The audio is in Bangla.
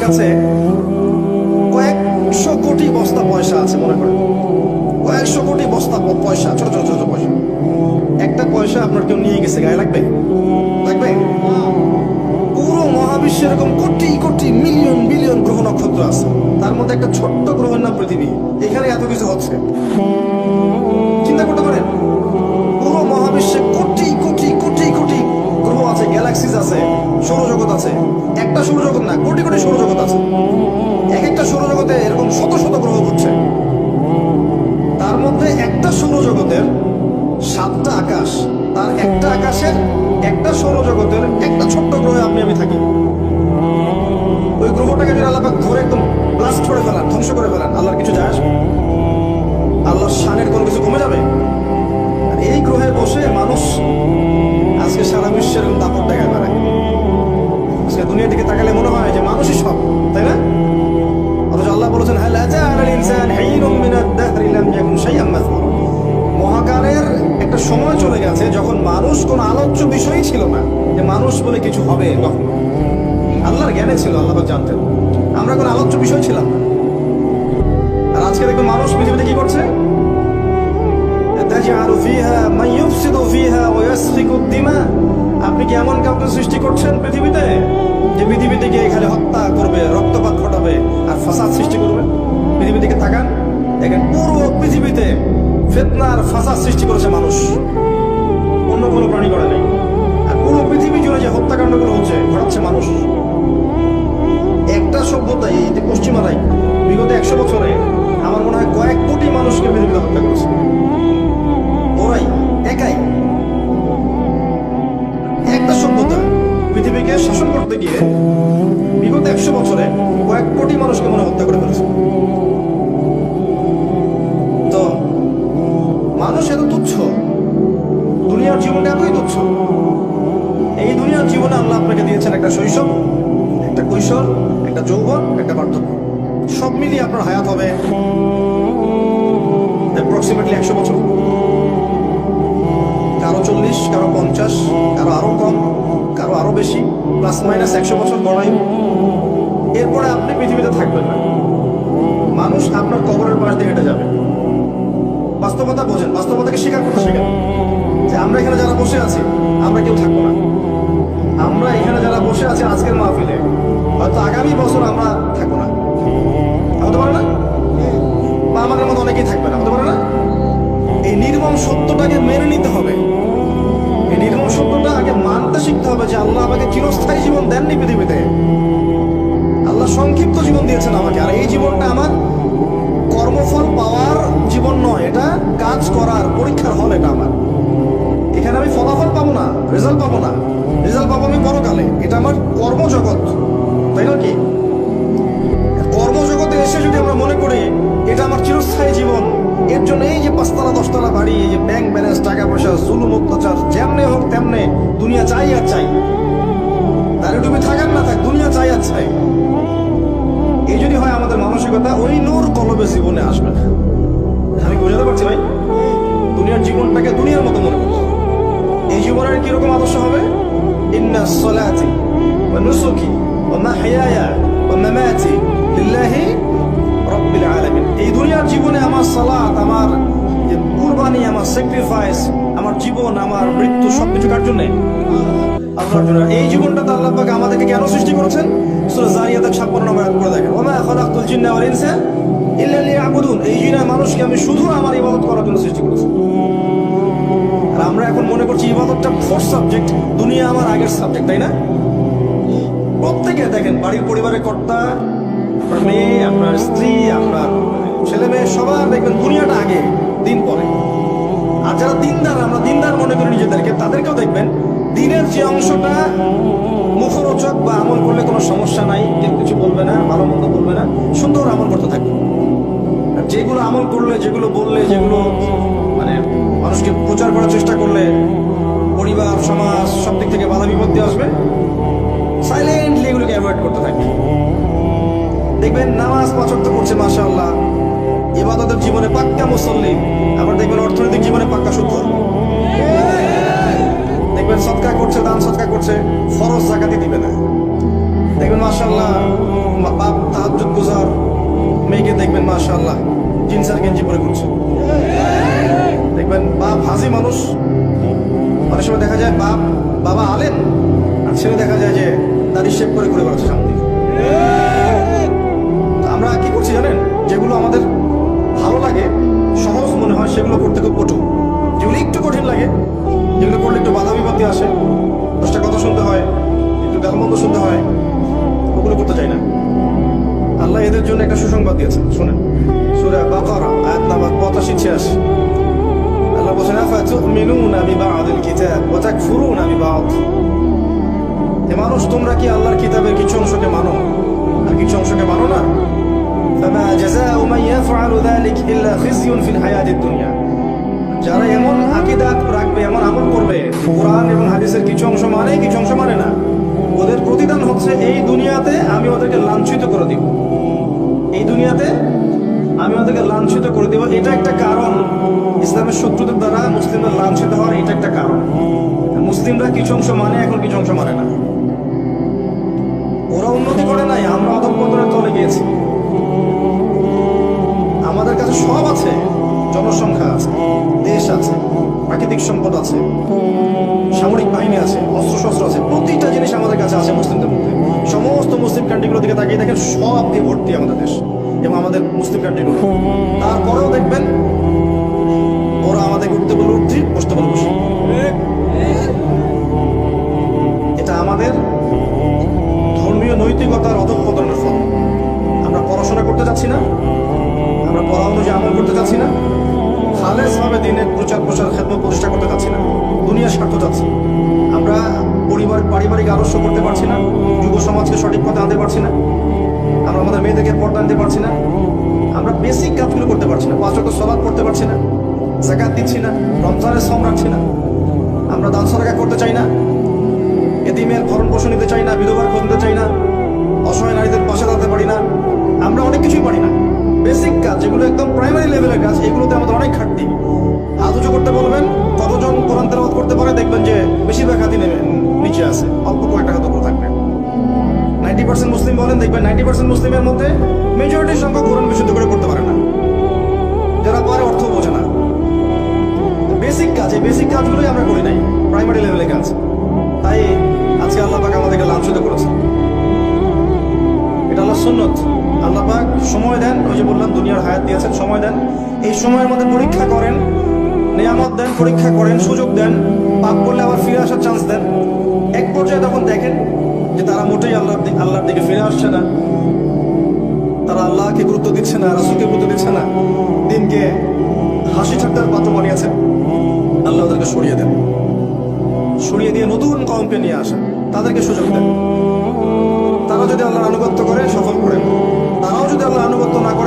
কাছে কয়েকশো কোটি বস্তা পয়সা আছে, মনে করেন কয়েকশো কোটি বস্তা পয়সা, ছোট ছোট ছোট পয়সা। একটা পয়সা আপনার কেউ নিয়ে গেছে, গায়ে লাগবে? লাগবে? পুরো মহাবিশ্বে এরকম কোটি কোটি মিলিয়ন বিলিয়ন গ্রহ নক্ষত্র আছে, তার মধ্যে একটা ছোট্ট গ্রহের নাম পৃথিবী। এখানে এত কিছু হচ্ছে, চিন্তা করতে পারেন? পুরো মহাবিশ্বে কোটি কোটি কোটি কোটি গ্রহ আছে, গ্যালাক্সিস আছে, সৌরজগৎ আছে। একটা সৌরজগৎ না, কোটি কোটি সৌরজগৎ আছে। এক একটা সৌরজগতে এরকম শত শত গ্রহ ঘুরছে। তার মধ্যে একটা সৌরজগতের 7টা আকাশ, তার একটা আকাশের একটা সৌরজগতের একটা ছোট্ট গ্রহে আমি থাকি। ওই গ্রহটাকে যদি আল্লাহ ধরে একদম ব্লাস্ট করে ফেলান, ধ্বংস করে ফেলান, আল্লাহর কিছু যায় আসবে? আল্লাহর শানের কোনো কিছু কমে যাবে? আর এই গ্রহে বসে মানুষ আজকে সারা বিশ্বের দাপট দেখায় বেড়ায়। আজকে দুনিয়ার দিকে তাকালে মনে হয় যে মানুষই সব, তাই না? অথচ আল্লাহ বলেছেন, হাল আতা আলাল ইনসান হিনুম মিনাদ দাহরি লাম ইয়াকুন শাইআন মাযকুরা। মহাকালের একটা সময় চলে গেছে যখন মানুষ কোনো আলোচ্য বিষয়ই ছিল না, যে মানুষ বলে কিছু হবে। কখন আল্লাহর জ্ঞানে ছিল, আল্লাহ জানতেন, আমরা কোনো আলোচ্য বিষয় ছিলাম না। আর আজকে দেখবেন মানুষ পৃথিবীতে কি করছে? তাজআলু ফিহা মান ইউফসিদু ফিহা ওয়া ইয়াসফিকু দিমা। আপনি কি এমন কাউকে সৃষ্টি করছেন পৃথিবীতে যে পৃথিবীতে গিয়ে খালি হত্যা করবে, রক্তপাত ঘটাবে আর ফাসাদ সৃষ্টি করবে? পৃথিবী দিকে তাকান, দেখেন পুরো পৃথিবীতে ফিতনার ফাসাদ সৃষ্টি করেছে মানুষ, অন্য কোনো প্রাণী করে নেই। আর পুরো পৃথিবী জুড়ে যে হত্যাকাণ্ডগুলো হচ্ছে, ঘটাচ্ছে মানুষ। একটা সভ্যতাই, এই যে পশ্চিমারাই বিগত 100 বছরে আমার মনে হয় কয়েক কোটি মানুষকে পৃথিবীতে হত্যা করেছে, ওরাই একাই। একটা সভ্যতা পৃথিবীকে শাসন করতে গিয়ে বিগত 100 বছরে কয়েক কোটি মানুষকে মনে হত্যা করে ফেলেছে। তো মানুষ এত তুচ্ছ, দুনিয়ার জীবনটা এতই তুচ্ছ। এই দুনিয়ার জীবনে আল্লাহ আপনাকে দিয়েছেন একটা শৈশব, একটা কৈশোর, একটা যৌবন, একটা বার্ধক্য। সব মিলিয়ে আপনার হায়াত হবে অ্যাপ্রক্সিমেটলি 100 বছর। কারো 40, কারো 50, কারো আরো কম, কারো আরো বেশি, প্লাস মাইনাস 100 বছর গড়াই। এরপরে আপনি পৃথিবীতে থাকবেন না, মানুষ আপনার কবরের পাশ দিয়ে হেঁটে যাবে। বাস্তবতা বোঝেন, বাস্তবতাকে স্বীকার করতে শেখেন যে আমরা এখানে যারা বসে আছি, আমরা কেউ থাকবো না। আমরা এখানে যারা বসে আছি আজকের মাহফিলে, হয়তো আগামী বছর আমরা থাকবো না, হতে পারে না? বা আমাদের মতো অনেকেই থাকবে না, হতে পারে না? এই নির্মম সত্যটাকে মেনে নিতে হবে। এই নির্মম সত্যটা আগে মানতে শিখতে হবে যে আল্লাহ আমাকে চিরস্থায়ী জীবন দেননি পৃথিবীতে। আল্লাহ সংক্ষিপ্ত জীবন দিয়েছেন আমাকে, আর এই জীবনটা আমার কর্মফল পাওয়ার জীবন নয়, এটা কাজ করার পরীক্ষার হল। এটা আমার, এখানে আমি ফলাফল পাবো না, রেজাল্ট পাবো না, রেজাল্ট পাবো আমি পরকালে। এটা আমার কর্মজগৎ, তাই না? কি কর্মজগতে এসে যদি আমরা মনে করি এটা আমার চিরস্থায়ী জীবন, এর জন্য এই যে 5তলা 10তলা বাড়ি, এই যে ব্যাংক ব্যালেন্স, টাকা পয়সা, জুলুম অত্যাচার, যেমনে হোক তেমনে দুনিয়া চাই আর চাই, তার ডুবে থাকার না থাক, দুনিয়া চাই আর চাই, এই যদি হয় আমাদের মানসিকতা, ওই নূর কলবে জীবনে আসবে না। আমি বোঝাতে পারছি ভাই? দুনিয়ার জীবনটাকে দুনিয়ার মতো মনে করতে হবে। এই জীবনের কিরকম আদর্শ হবে? ইন্না সলাতি ওয়া নুসুকি ওয়া মাহইয়ায়া ওয়া মামাতি লিল্লাহি রাব্বিল আলামিন। এই দুনিয়ার জীবনে আমার সালাত, আমার কুরবানি, আমার স্যাক্রিফাইস, আমার জীবন, আমার মৃত্যু সবকিছু কার জন্য? আল্লাহর জন্য। এই জীবনটা তো আল্লাহ পাক আমাদেরকে কেন সৃষ্টি করেছেন? সূরা যারিয়াত 56 নম্বর আয়াত করে দেখেন, ওয়া মা খালাকতুল জিন্না ওয়াল ইনসা ইল্লা লিয়াবুদুন। এই জিন আর মানুষকে আমি শুধু আমার ইবাদত করার জন্য সৃষ্টি করেছি। আর আমরা এখন মনে করছি ইবাদতটা ফোর্থ সাবজেক্ট, দুনিয়া আমার আগের সাবজেক্ট, তাই না? প্রত্যেকে দেখেন, বাড়ির পরিবারের কর্তা, আপনার মেয়ে, আপনার স্ত্রী, আপনার ছেলে মেয়ে, সবার দেখবেন দুনিয়াটা আগে, দিন পরে। আর যারা দিনদার, আমরা দিনদার মনে করি নিজেদেরকে, তাদেরকেও দেখবেন দিনের যে অংশটা মুখরোচক বা আমল করলে কোনো সমস্যা নাই, কেউ কিছু বলবে না, ভালো মন্দ বলবে না, সুন্দর আমল করতে থাকবে। আর যেগুলো আমল করলে, যেগুলো বললে, যেগুলো মানে মানুষকে প্রচার করার চেষ্টা করলে পরিবার, সমাজ সব দিক থেকে বাধা বিপত্তি আসবে, সাইলেন্টলি এগুলোকে অ্যাভয়েড করতে থাকবে। দেখবেন নামাজ 5 ওয়াক্ত করছে, মাশাআল্লাহ, ইবাদতের জীবনে পাক্কা মুসল্লি, আবার দেখবেন অর্থনৈতিক জীবনে পাক্কা সুদখোর। দেখবেন সদকা করছে, দান সদকা করছে, ফরজ যাকাতই দিবে না। দেখবেন মাশাআল্লাহ মাশাআল্লাহ জিন্স আর গেঞ্জি পরে ঘুরছে। দেখবেন বাপ হাজি মানুষ, অনেক সময় দেখা যায় বাবা আলেম, আর ছেলে দেখা যায় যে দাড়ি শেভ করে ঘুরে বেড়াচ্ছে সামনে দিকে। আমরা কি করছি জানেন, যেগুলো আমাদের ভালো লাগে, সহজ মনে হয়, সেগুলো করতে খুব কঠোর। যেগুলো একটু কঠিন লাগে, যেগুলো করলে একটু বাধা বিপত্তি আসে, দশটা কথা শুনতে হয়, একটু গালমন্দ শুনতে হয়, ওগুলো করতে চাই না। আল্লাহ এদের জন্য একটা সুসংবাদ দিয়েছেন, শুনেন। সূরা বাকারা আয়াত নাম্বার 85-86। আল্লাহ বলেন, আফাতুমিনুনা বিবা'দিল কিতাব ওয়া তাকফুরুনা বিবা'দ। হে মানুষ, তোমরা কি আল্লাহর কিতাবের কিছু অংশকে মানো আর কিছু অংশকে মানো না? ফামা জাযাউ মান ইয়াফআলু যালিকা ইল্লা খিজয়ুন ফিল হায়াতিদ দুনিয়া। যারা এমন আকীদা রাখবে, এমন আমল করবে, কোরআন এবং হাদিসের কিছু অংশ মানে কিছু অংশ মানে না, ওদের প্রতিদান হচ্ছে এই দুনিয়াতে আমি ওদেরকে লাঞ্ছিত করে দিব। এই দুনিয়াতে আমি ওদেরকে লাঞ্ছিত করে দিব। এটা একটা কারণ, ইসলামের শত্রুদের দ্বারা মুসলিমরা লাঞ্ছিত হওয়ার এটা একটা কারণ। মুসলিমরা কিছু অংশ মানে, এখন কিছু অংশ মানে না। ওরা উন্নতি করে নাই, আমরা অধঃপতনের তলে গিয়েছি। আমাদের কাছে সব আছে, জনসংখ্যা আছে, দেশ আছে, প্রাকৃতিক সম্পদ আছে, সামরিক বাহিনী আছে, অস্ত্রশস্ত্র আছে, প্রতিটা জিনিস আমাদের কাছে আছে মুসলিমদের মধ্যে। সমস্ত মুসলিম কান্ট্রিগুলোর দিকে তাকিয়ে দেখেন, সব দিয়ে ভর্তি আমাদের দেশ এবং আমাদের মুসলিম কান্ট্রিগুলো। তারপরেও দেখবেন ওরা আমাদের উঠতে বলে উঠছি, বসতে বলে বসি। এটা আমাদের ধর্মীয় নৈতিকতার অধঃপতনের ফল। আমরা পড়াশোনা করতে চাচ্ছি না, আমরা পড়া অনুযায়ী আমল করতে চাচ্ছি না, খালেস ভাবে দিনের প্রচার প্রসার খেদমত প্রতিষ্ঠা করতে চাচ্ছি না, দুনিয়ার স্বার্থ চাচ্ছি। আমরা পারিবারিক আদর্শ করতে পারছি না, যুব সমাজকে সঠিক পথে আনতে পারছি না, আমরা আমাদের মেয়েদেরকে পর্দা আনতে পারছি না, আমরা বেসিক কাজগুলো করতে পারছি না, 5 ওয়াক্ত সালাত পড়তে পারছি না, যাকাত দিচ্ছি না, রমজানের শ্রম রাখছি না, আমরা দান সদকা করতে চাই না, এতিমের ভরণ পোষণ নিতে চাই না, বিধবার খোঁজ নিতে চাই না, অসহায় নারীদের পাশে দাঁড়াতে পারি না। আমরা অনেক কিছুই পারি না। বেসিক কাজ, যেগুলো একদম প্রাইমারি লেভেলের কাজ, এগুলোতে আমাদের অনেক ঘাটতি। হাত উঁচু করতে বলবেন, কতজন কোরআন তেলাওয়াত করতে পারে দেখবেন যে বেশিরভাগ হাতই নিচে আছে, অল্প কয়েকটা হাত উপরে থাকবে। 90% মুসলিম বলেন, দেখবেন 90% মুসলিমের মধ্যে মেজরিটির সংখ্যক কোরআন বিশুদ্ধ করে করতে পারে না, যারা পারে অর্থ বোঝে না। বেসিক কাজ, এই বেসিক কাজগুলোই আমরা করি নাই, প্রাইমারি লেভেলের কাজ। তাই আজকে আল্লাহ পাক আমাদেরকে লাঞ্ছিত করেছে। এটা আল্লাহর সুন্নত। আল্লাহ পাক সময় দেন, ওই যে বললাম দুনিয়ার হায়াত দিয়েছেন, সময় দেন, এই সময়ের মধ্যে পরীক্ষা করেন, নিয়ামত দেন, পরীক্ষা করেন, সুযোগ দেন, পাপ করলে আবার ফিরে আসার চান্স দেন। এক পর্যায়ে তখন দেখেন যে তারা মোটেই আল্লাহর দিকে ফিরে আসছে না, তারা আল্লাহকে গুরুত্ব দিচ্ছে না, রাসূলকে গুরুত্ব দিচ্ছে না, দিনকে হাসি ঠাট্টার পাত্র বানিয়েছে। আল্লাহ ওদেরকে সরিয়ে দেন, সরিয়ে দিয়ে নতুন কওমকে নিয়ে আসেন, তাদেরকে সুযোগ দেন। তারা যদি আল্লাহর আনুগত্য করে সফল করেন, তারাও যদি আল্লাহর আনুগত্য না করে